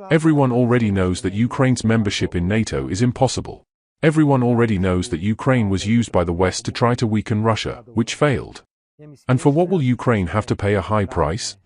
Everyone already knows that Ukraine's membership in NATO is impossible. Everyone already knows that Ukraine was used by the West to try to weaken Russia, which failed. And for what will Ukraine have to pay a high price?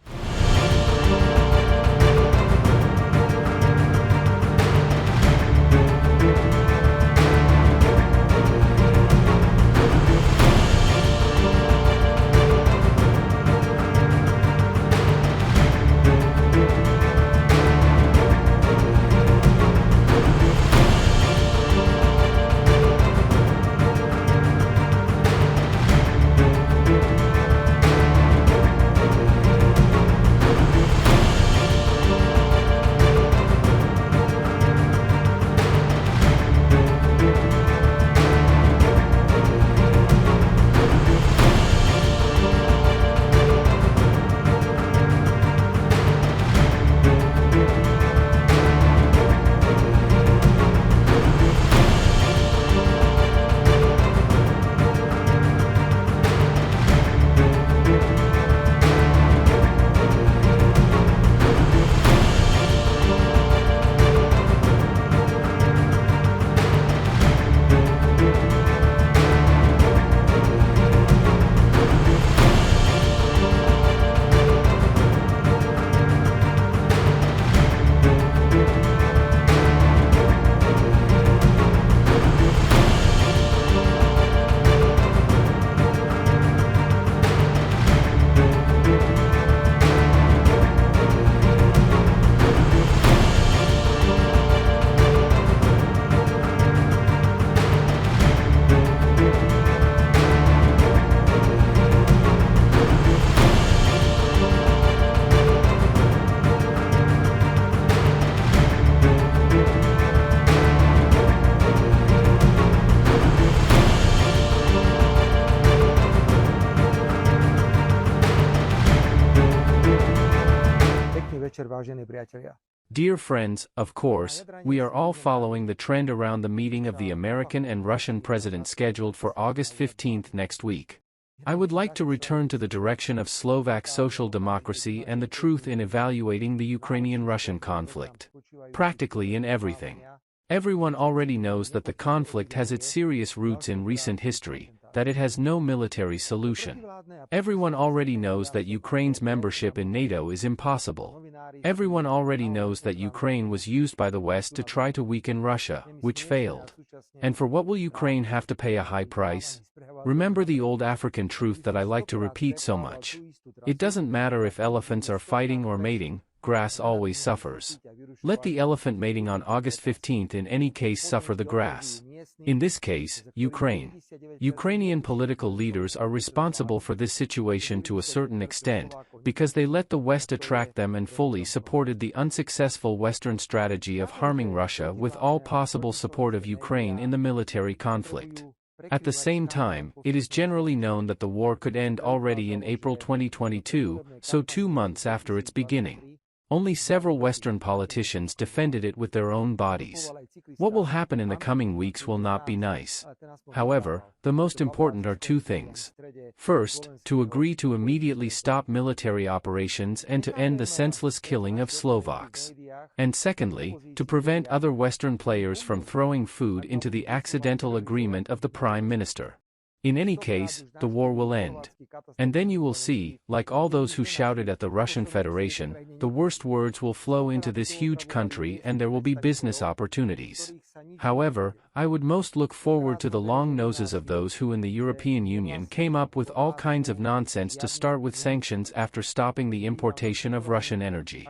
Dear friends, of course, we are all following the trend around the meeting of the American and Russian presidents scheduled for August 15th next week. I would like to return to the direction of Slovak social democracy and the truth in evaluating the Ukrainian-Russian conflict. Practically in everything. Everyone already knows that the conflict has its serious roots in recent history, that it has no military solution. Everyone already knows that Ukraine's membership in NATO is impossible. Everyone already knows that Ukraine was used by the West to try to weaken Russia, which failed. And for what will Ukraine have to pay a high price? Remember the old African truth that I like to repeat so much. It doesn't matter if elephants are fighting or mating, grass always suffers. Let the elephant mating on August 15th in any case suffer the grass. In this case, Ukraine. Ukrainian political leaders are responsible for this situation to a certain extent, because they let the West attract them and fully supported the unsuccessful Western strategy of harming Russia with all possible support of Ukraine in the military conflict. At the same time, it is generally known that the war could end already in April 2022, so 2 months after its beginning. Only several Western politicians defended it with their own bodies. What will happen in the coming weeks will not be nice. However, the most important are 2 things. First, to agree to immediately stop military operations and to end the senseless killing of Slovaks. And secondly, to prevent other Western players from throwing food into the accidental agreement of the Prime Minister. In any case, the war will end. And then you will see, like all those who shouted at the Russian Federation, the worst words will flow into this huge country and there will be business opportunities. However, I would most look forward to the long noses of those who in the European Union came up with all kinds of nonsense to start with sanctions after stopping the importation of Russian energy.